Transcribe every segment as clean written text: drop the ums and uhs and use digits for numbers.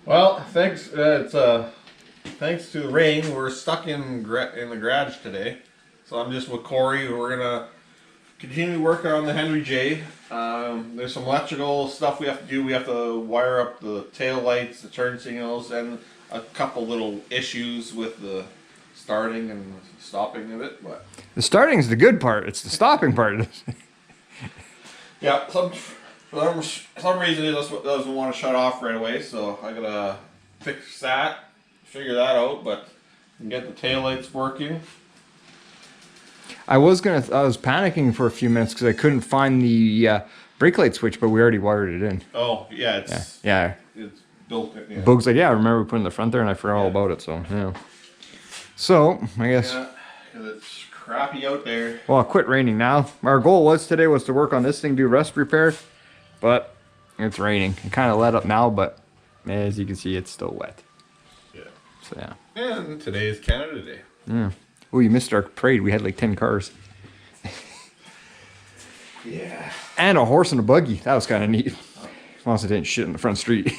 Well, thanks. Thanks to the rain, we're stuck in the garage today. So I'm just with Cory. We're gonna continue working on the Henry J. There's some electrical stuff we have to do. We have to wire up the tail lights, the turn signals, and a couple little issues with the starting and stopping of it. But the starting is the good part. It's the stopping part. yeah, for some reason it doesn't want to shut off right away. So I gotta fix that, figure that out, but get the tail lights working. I was panicking for a few minutes because I couldn't find the brake light switch, but we already wired it in. Oh yeah, it's built in. Yeah. Boog's like, yeah, I remember we put it in the front there, and I forgot all about it. So yeah. So I guess. Yeah, because it's crappy out there. Well, it quit raining now. Our goal today was to work on this thing, do rust repair, but it's raining. It kind of let up now, but as you can see, it's still wet. Yeah. So yeah. And today is Canada Day. Yeah. Oh, you missed our parade. We had like 10 cars. Yeah. And a horse and a buggy. That was kind of neat. As long as it didn't shit in the front street.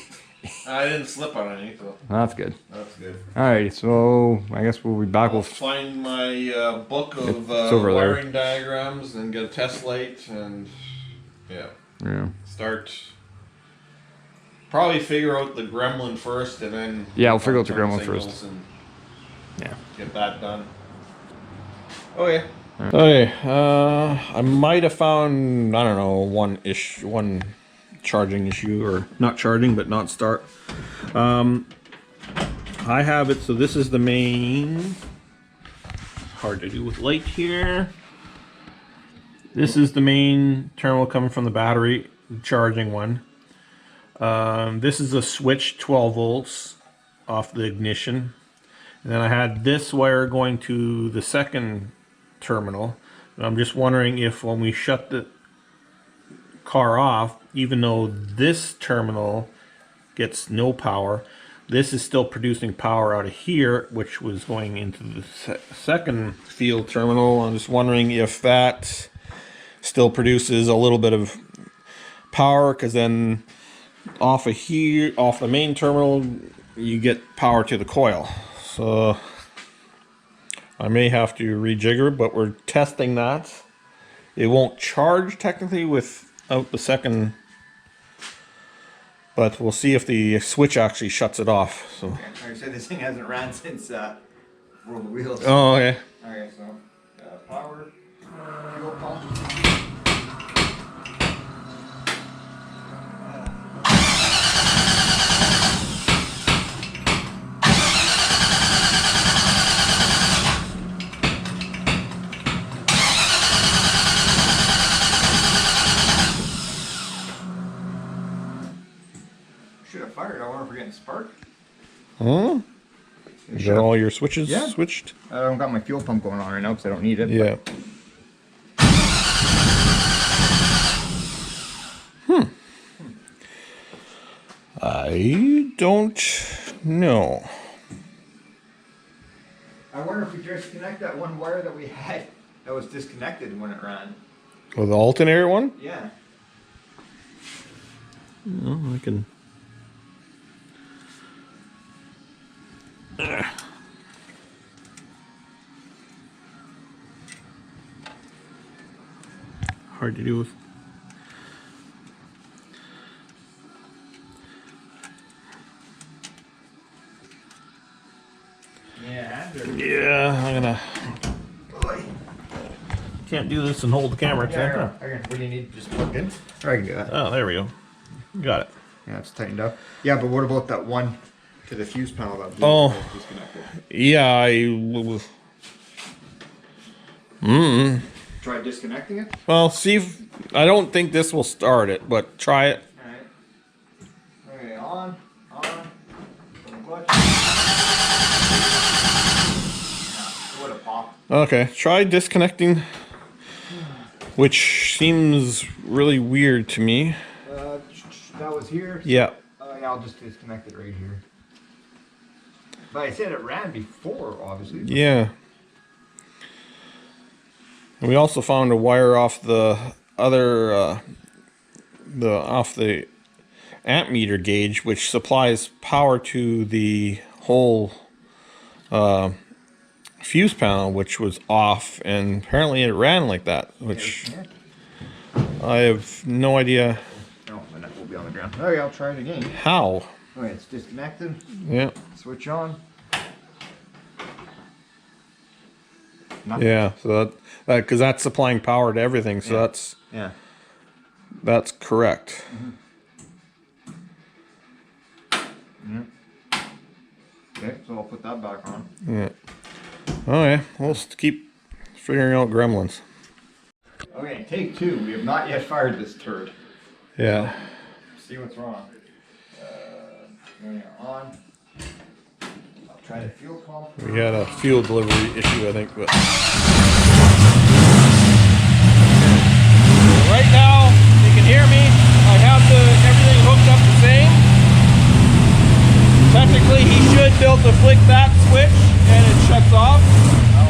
I didn't slip on any, so. That's good. That's good. Alright, so I guess we'll be back. I'll find my book of there. wiring diagrams and get a test light and Yeah. start. Probably figure out the gremlin first and then. Yeah, we'll figure out the gremlin first. And yeah. Get that done. Okay. Right. Okay. I might have found, I don't know, one charging issue, or not charging, but not start. I have it. So this is the main. Hard to do with light here. This is the main terminal coming from the battery, charging one. This is a switch, 12 volts off the ignition. And then I had this wire going to the second terminal. And I'm just wondering if when we shut the car off, even though this terminal gets no power, this is still producing power out of here, which was going into the second field terminal. I'm just wondering if that still produces a little bit of power, because then off of here, off the main terminal, you get power to the coil. So I may have to rejigger, but we're testing that. It won't charge technically without the second, but we'll see if the switch actually shuts it off. So. Okay. Like I said, this thing hasn't ran since World of Wheels. Oh, okay. Okay, so power, fuel pump. Should have fired. I wonder if we're getting spark. Huh? Is that all your switches switched? I don't got my fuel pump going on right now because I don't need it. Yeah. I don't know. I wonder if we disconnect that one wire that we had that was disconnected when it ran. Oh, the alternator one? Yeah. Well, I can. Hard to do with. Yeah, I'm gonna. Can't do this and hold the camera. Yeah, what do you need? Just plugged in? Or I can do that. Oh, there we go. Got it. Yeah, it's tightened up. Yeah, but what about that one to the fuse panel that was disconnected? Yeah, Try disconnecting it? well, see if. I don't think this will start it, but try it. Alright. Okay, on. Clutch. It would have popped. Okay, try disconnecting, which seems really weird to me. That was here. Yeah. Yeah, I'll just disconnect it right here. But I said it ran before, obviously. Yeah. And we also found a wire off the other, off the amp meter gauge, which supplies power to the whole fuse panel, which was off, and apparently it ran like that, which I have no idea. No, my nut will be on the ground. Okay, I'll try it again. How. Okay, it's disconnected. Yeah. Switch on. Nothing. Yeah, so that because that's supplying power to everything, so that's correct. Okay, so I'll put that back on. Yeah. Okay, we'll keep figuring out gremlins. Okay, take 2. We have not yet fired this turd. Yeah. See what's wrong. Turning it on. I'll try the fuel pump. We had a fuel delivery issue, I think, but right now you can hear me. I have everything hooked up the same. Technically, he should be able to flick that switch and it shuts off.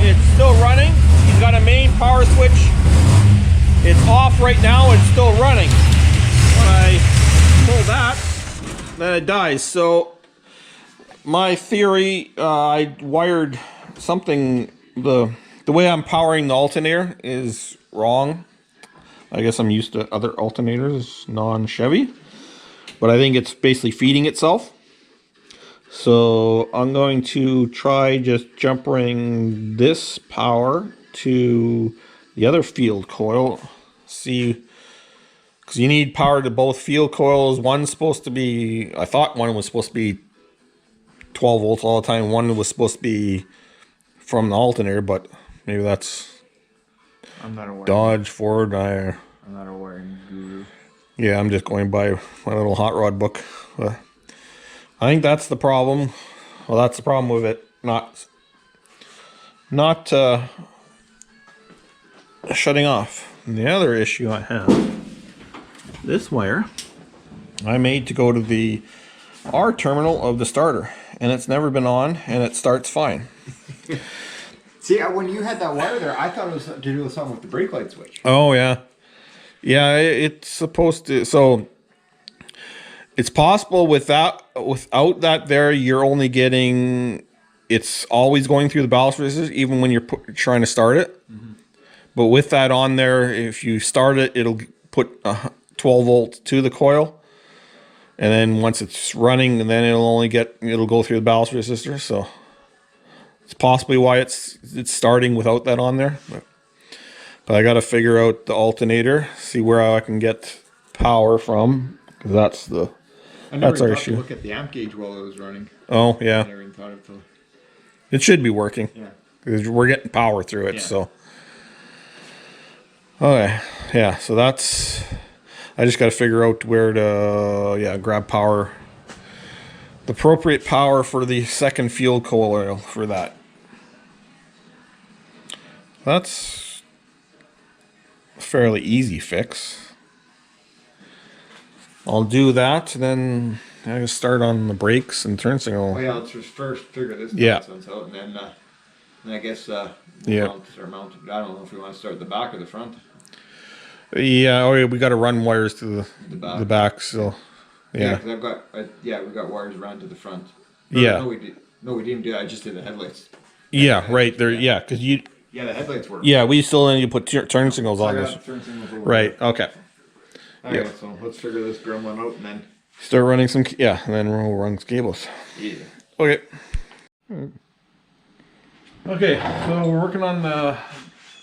It's still running. He's got a main power switch. It's off right now. It's still running. When I pull that, then it dies. So my theory, I wired something. The way I'm powering the alternator is wrong. I guess I'm used to other alternators, non-Chevy, but I think it's basically feeding itself. So I'm going to try just jumpering this power to the other field coil. See, because you need power to both field coils. One's supposed to be, I thought one was supposed to be 12 volts all the time. One was supposed to be from the alternator, but maybe that's I'm not aware. Dodge, Ford. I'm not a wiring guru. Yeah, I'm just going by my little hot rod book. I think that's the problem. Well, that's the problem with it not shutting off. And the other issue I have, this wire I made to go to the R terminal of the starter, and it's never been on, and it starts fine. See, when you had that wire there, I thought it was to do with something with the brake light switch. Oh yeah, yeah. It's supposed to. So it's possible without that there, you're only getting. It's always going through the ballast resistors, even when you're trying to start it. Mm-hmm. But with that on there, if you start it, it'll put 12 volts to the coil, and then once it's running, and then it'll go through the ballast resistor. So it's possibly why it's starting without that on there. But I got to figure out the alternator, see where I can get power from, because that's our issue. To look at the amp gauge while it was running. Oh yeah. I never even thought of It should be working. Yeah. Because we're getting power through it. Yeah. So. Okay. Yeah. So that's. I just got to figure out where to grab power. The appropriate power for the second field coil for that. That's a fairly easy fix. I'll do that, and then I can start on the brakes and turn signal. Oh yeah, let's just first figure this nonsense out, and then I guess mounted. I don't know if we want to start at the back or the front. Yeah, oh yeah, we got to run wires to the back, so yeah. Because we've got wires around to the front. Yeah. No, we didn't do that. I just did the headlights. Yeah, right there. Yeah, because you. Yeah, the headlights work. Yeah, we still need to put turn signals on this. Right. Okay. Okay, so let's figure this gremlin out and then start running some. Yeah, and then we'll run cables. Yeah. Okay. Okay, so we're working on the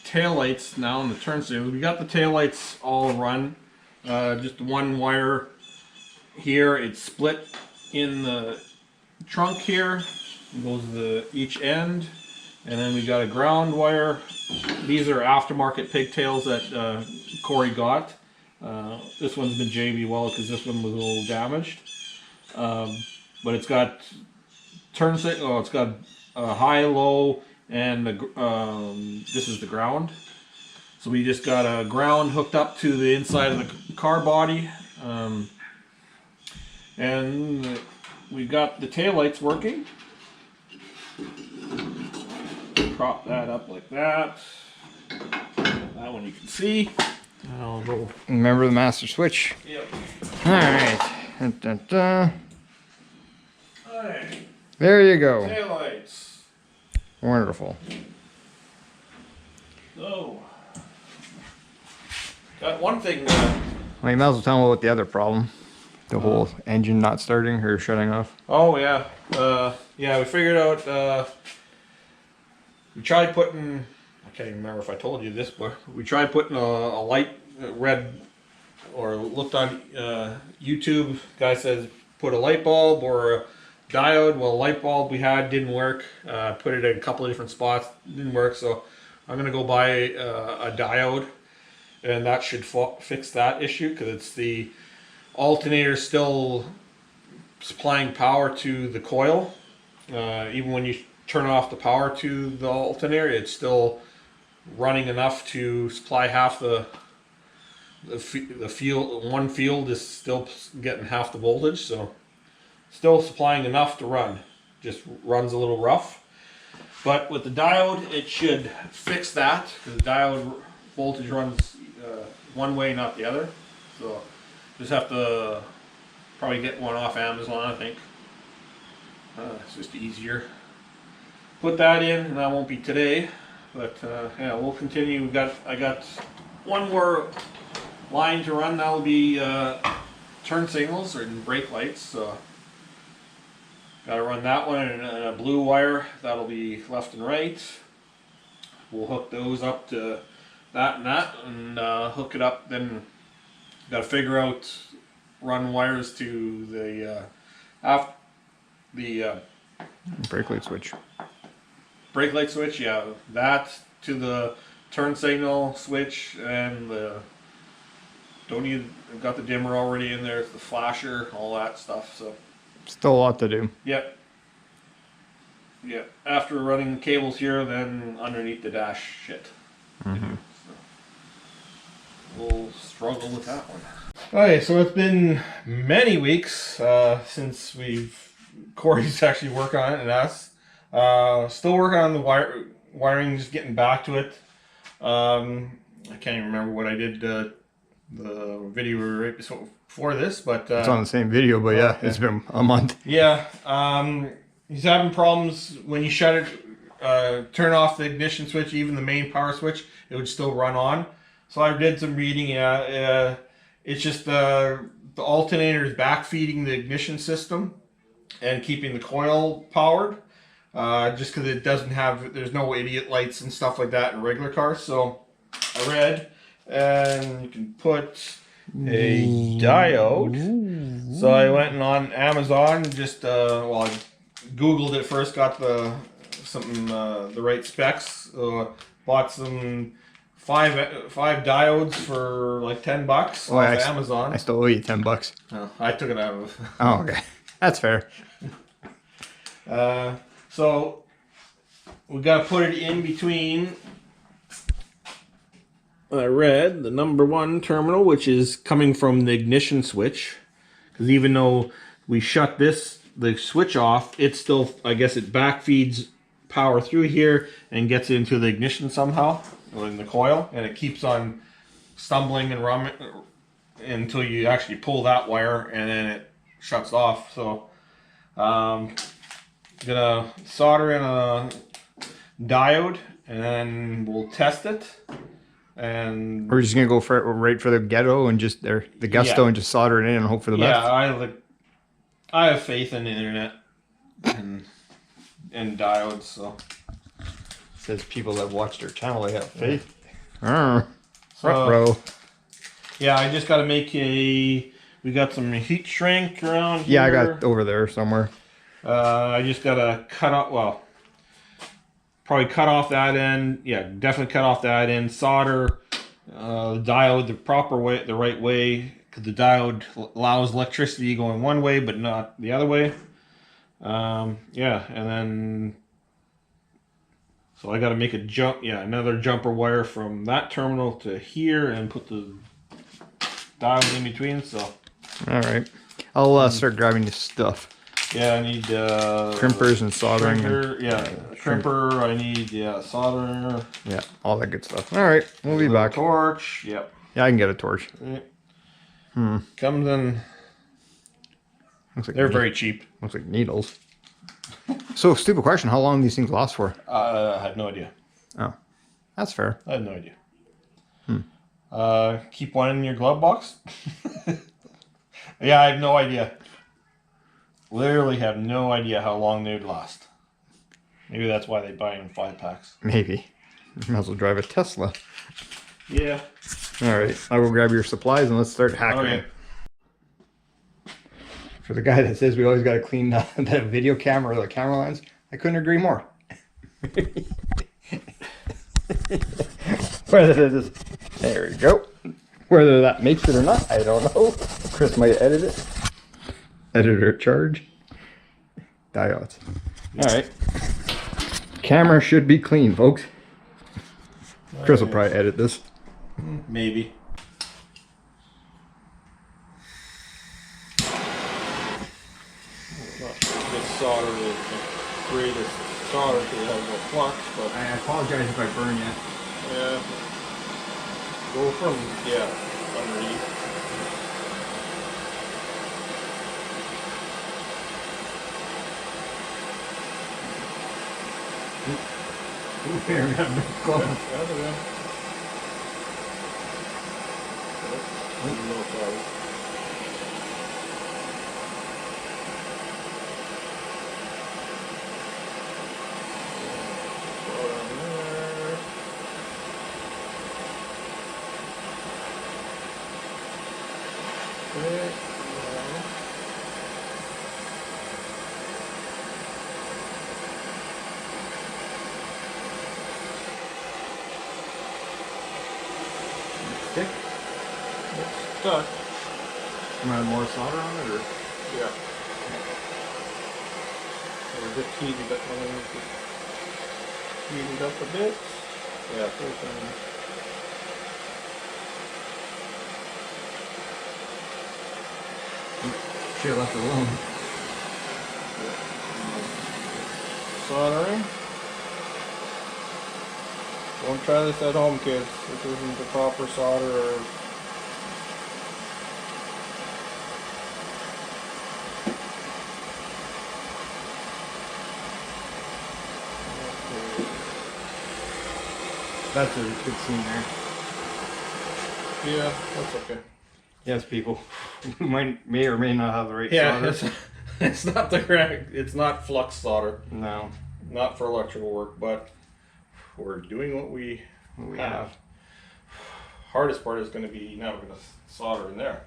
tail lights now and the turn signals. We got the tail lights all run. Just one wire here. It's split in the trunk here. It goes to each end. And then we got a ground wire. These are aftermarket pigtails that Cory got. This one's been JB well because this one was a little damaged. But it's got turn signal. Oh, it's got high, low, and this is the ground. So we just got a ground hooked up to the inside of the car body, and we got the taillights working. Prop that up like that. That one you can see. Remember the master switch? Yep. Alright, Dun, dun, dun. Hey, There you go. taillights. Wonderful. So, got one thing. Well, you might as well tell me about the other problem. The whole engine not starting or shutting off. Oh yeah, yeah. We figured out. We tried putting. I can't even remember if I told you this, but we tried putting a light red, or looked on YouTube. Guy says put a light bulb or a diode. Well, light bulb we had didn't work. Put it in a couple of different spots, didn't work. So I'm gonna go buy a diode, and that should fix that issue, because it's the alternator still supplying power to the coil. Even when you turn off the power to the alternator, it's still running enough to supply half the field. One field is still getting half the voltage, so still supplying enough to run. Just runs a little rough. But with the diode, it should fix that, because the diode voltage runs one way, not the other. So just have to probably get one off Amazon, I think. It's just easier. Put that in, and that won't be today, but yeah, we'll continue. I got one more line to run. That'll be turn signals or brake lights. So got to run that one and a blue wire. That'll be left and right. We'll hook those up to that, and hook it up. Then got to figure out run wires to the Brake light switch. brake light switch, yeah, that to the turn signal switch, and the got the dimmer already in there, the flasher, all that stuff. So Still a lot to do. yep. After running cables here, then underneath the dash shit. Mm-hmm. So we'll struggle with that one. Okay, so it's been many weeks since Cory's actually working on it, and us. Still working on the wiring, just getting back to it. I can't even remember what I did the video right before this, but It's on the same video, but yeah, okay. it's been a month. Yeah, he's having problems when you shut it, turn off the ignition switch, even the main power switch, it would still run on. So I did some reading. Yeah, it's just the alternator is backfeeding the ignition system and keeping the coil powered. Just because it doesn't have, there's no idiot lights and stuff like that in regular cars. So I read, and you can put a diode. So I went on Amazon, just well, I Googled it first, got the right specs. Bought some five diodes for like $10 off Amazon. I still owe you $10. Oh, I took it out of. Oh, okay, that's fair. So we got to put it in between. I read the number 1 terminal, which is coming from the ignition switch, because even though we shut the switch off, it still, I guess, it backfeeds power through here and gets into the ignition somehow, or in the coil, and it keeps on stumbling and rumming until you actually pull that wire, and then it shuts off. So gonna solder in a diode, and then we'll test it. And we're just gonna go right for the ghetto and just the gusto, yeah, and just solder it in and hope for the best. Yeah, I have faith in the internet and diodes. So Says people that watch their channel, they have faith. So, bro. Yeah, I just got to make we got some heat shrink around here. Yeah, I got over there somewhere. I just got to cut off, well, probably cut off that end. Yeah, definitely cut off that end. Solder the diode the proper way, the right way, because the diode allows electricity going one way but not the other way. Yeah, and then so I got to make a jump. Yeah, another jumper wire from that terminal to here and put the diode in between. So all right, I'll start grabbing this stuff. yeah, I need crimpers and soldering. Crimper. I need solder. Yeah, all that good stuff. All right, we'll be back. Torch. Yep. Yeah, I can get a torch. Comes in Looks like They're very cheap. Looks like needles. So, stupid question. How long do these things last for? I have no idea. Oh, that's fair. I have no idea. Keep one in your glove box? Yeah, I have no idea. Literally have no idea how long they'd last. Maybe that's why they buy in 5-packs. Maybe. You might as well drive a Tesla. Yeah. All right, I will grab your supplies and let's start hacking. Okay. For the guy that says we always got to clean the video camera or the camera lens, I couldn't agree more. Whether it is, there we go. Whether that makes it or not, I don't know. Chris might edit it. Editor charge. Diodes. All right. Camera should be clean, folks. Chris will probably edit this. Maybe. This solder is the greatest solder because it has no flux, but I apologize if I burn you. yeah. Go from underneath. Ooh, here, we got a big glove. Stick? It's stuck. You want more solder on it, or? Yeah. We're just heated up heated up a bit. Yeah, first time. Should have left it alone. Soldering. Don't try this at home, kids. This isn't the proper solder or That's a good scene there. yeah, that's okay. Yes, people. We may or may not have the right Yeah, solder. it's not the correct. It's not flux solder. No. Not for electrical work, but we're doing what we have. Hardest part is going to be now we're going to solder in there.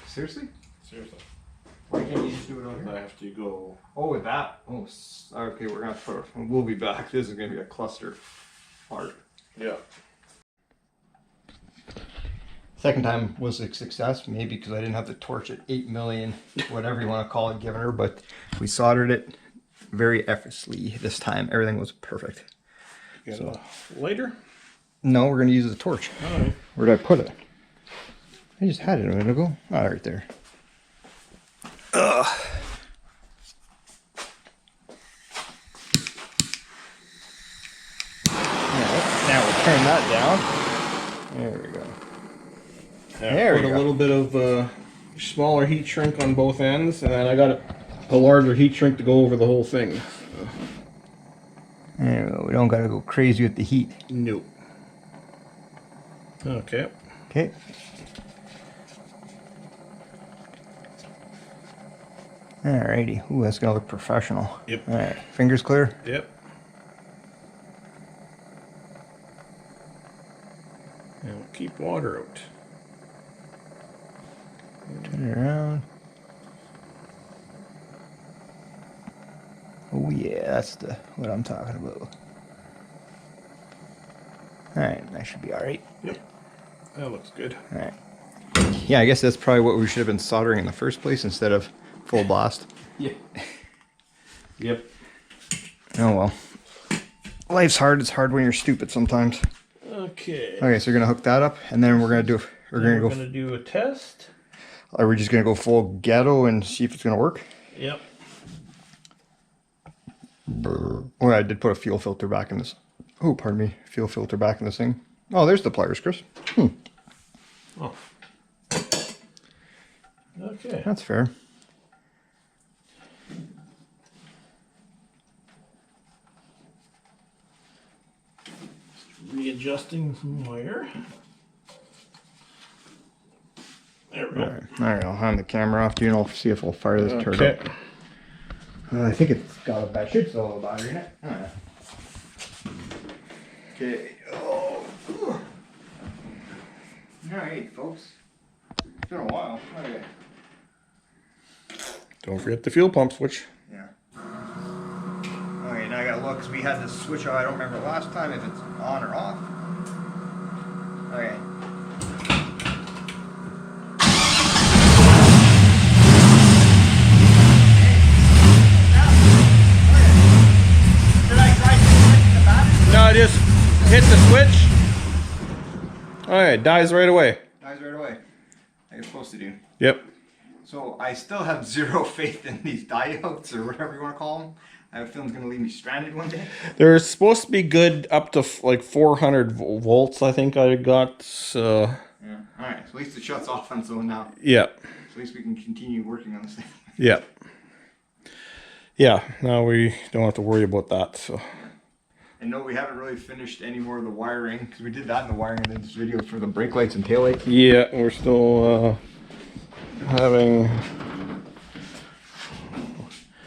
Seriously? Seriously. Why can't you just do it on I here? have to go. Oh, with that? Oh, okay, we're going to put it. We'll be back. This is going to be a cluster part. Yeah. Second time was a success, maybe because I didn't have the torch at 8 million, whatever you want to call it, given her, but we soldered it very effortlessly this time. Everything was perfect. Got a lighter? No, we're going to use the torch. All right. Where did I put it? I just had it a minute ago. Oh, right there. Ugh. Now we'll turn that down. There we go. There we Put go. a little bit of smaller heat shrink on both ends, and then I got a larger heat shrink to go over the whole thing. There we go. We don't got to go crazy with the heat. Nope. Okay. Okay. Alrighty. Ooh, that's gonna look professional. Yep. Alright. Fingers clear? Yep. And we'll keep water out. Turn it around. Oh yeah, that's what I'm talking about. Alright, that should be alright. Yep. That looks good. Alright. Yeah, I guess that's probably what we should have been soldering in the first place instead of full blast. Yeah. Yep. Oh well. Life's hard. It's hard when you're stupid sometimes. Okay. Okay, so you're gonna hook that up, and then we're gonna do. We're gonna do a test. Are we just gonna go full ghetto and see if it's gonna work? Yep. Oh, I did put a fuel filter back in this. Oh, pardon me. Fuel filter back in this thing. Oh, there's the pliers, Chris. Oh. Okay. That's fair. adjusting some wire. There we go. All right, I'll hand the camera off to you and I'll see if I'll fire this turd up. I think it's got a battery. Should still have a battery in it. Okay. Oh. All right, folks. It's been a while. Okay. Don't forget the fuel pump switch. Yeah. Okay, now I gotta look because we had this switch on. I don't remember last time if it's on or off. Okay. No, just hit the switch. Alright, dies right away. Dies right away. Like it's supposed to do. Yep. So I still have zero faith in these diodes or whatever you want to call them. I have a feeling it's going to leave me stranded one day. They're supposed to be good up to like 400 volts, I think I got. So. Yeah. Alright, so at least it shuts off on so now. Yeah. So at least we can continue working on this thing. Yeah. Yeah, now we don't have to worry about that. So. And no, we haven't really finished any more of the wiring because we did that in the wiring in this video for the brake lights and tail lights. Yeah, we're still having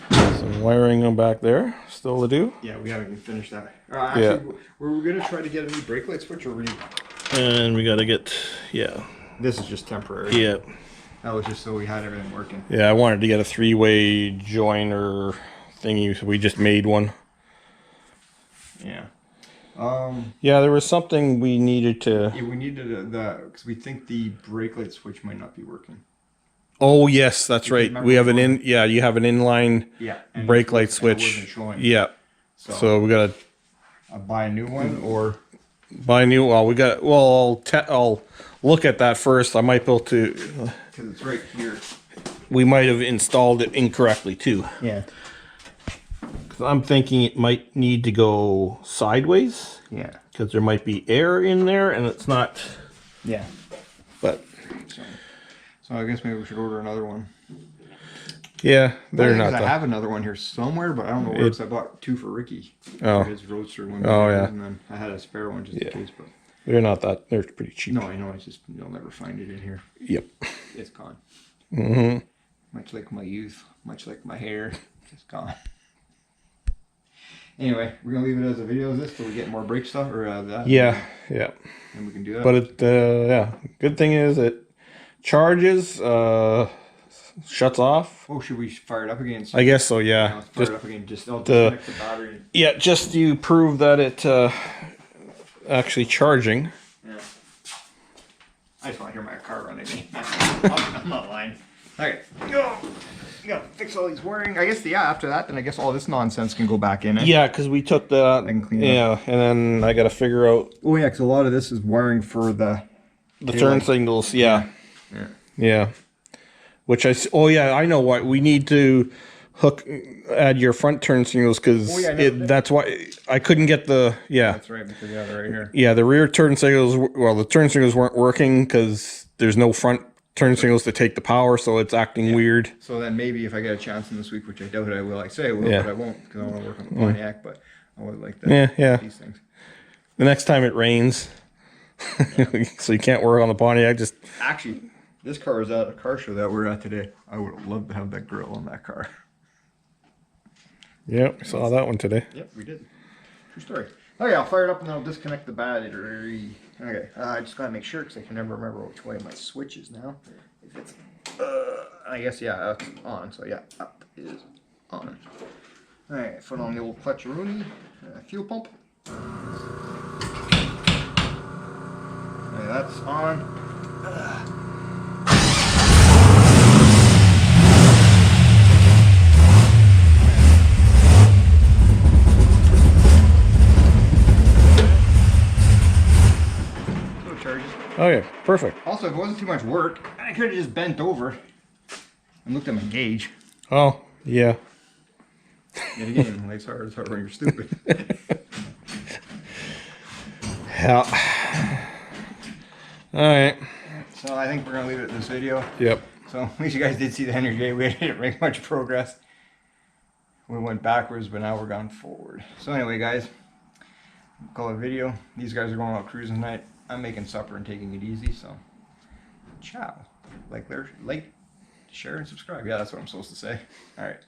some wiring on back there still to do. Yeah, we haven't even finished that. Actually, were we going to try to get a new brake light switch or were you... And we got to get, yeah. This is just temporary. Yeah. That was just so we had everything working. Yeah, I wanted to get a 3-way joiner thingy, so we just made one. Yeah. Yeah, there was something we needed to... Yeah, we needed because we think the brake light switch might not be working. Oh, yes, that's right. We have an you have an inline brake light switch. Wasn't showing. Yeah. So we got to buy a new one or... Buy a new, I'll look at that first. I might be able to... Because it's right here. We might have installed it incorrectly, too. Yeah. Because I'm thinking it might need to go sideways. Yeah. Because there might be air in there, and it's not... Yeah. But... So I guess maybe we should order another one. Yeah, they're not... I have another one here somewhere, but I don't know where I bought 2 for Ricky. Oh. His Roadster one. Oh, yeah. And then I had a spare one just in case, but... They're not that... They're pretty cheap. No, I know. It's just... You'll never find it in here. Yep. It's gone. Mm-hmm. Much like my youth. Much like my hair. It's gone. Anyway, we're going to leave it as a video of this till we get more brake stuff or that. Yeah, yeah. And we can do that. But it, yeah. Good thing is it charges, shuts off. Oh, should we fire it up again? I guess so, yeah. Let's fire it up again. Just disconnect the battery. Yeah, just to prove that it actually charging. Yeah. I just want to hear my car running. I'm not lying. Okay, go. You gotta fix all these wiring. I guess after that, then I guess all this nonsense can go back in it. Yeah, because we took the clean and then I got to figure out. Oh yeah, because a lot of this is wiring for the turn signals. Yeah. Which I know what we need to add your front turn signals because that's why I couldn't get the That's right, because they're right here. Yeah, the rear turn signals. Well, the turn signals weren't working because there's no front turn signals to take the power, so it's acting weird. So then maybe if I get a chance in this week, which I doubt I will, I say I will, but I won't because I want to work on the Pontiac. But I would like that. These things. The next time it rains, so you can't work on the Pontiac. Just actually, this car is at a car show that we're at today. I would have loved to have that grill on that car. Yep, saw that one today. Yep, we did. True story. Okay, I'll fire it up and I'll disconnect the battery. Okay, I just gotta make sure because I can never remember which way my switch is now. If it's, I guess it's on. So yeah, up is on. All right, put on the old clutch-a-rooney fuel pump. Okay, that's on. Okay, perfect. Also, if it wasn't too much work, I could have just bent over and looked at my gauge. Oh, yeah. Yet again, it's hard when you're stupid. Yeah. Alright. So I think we're going to leave it at this video. Yep. So at least you guys did see the energy. We didn't make much progress. We went backwards, but now we're going forward. So anyway, guys, call it a video. These guys are going out cruising tonight. I'm making supper and taking it easy, so ciao. Like, share, and subscribe. Yeah, that's what I'm supposed to say. All right.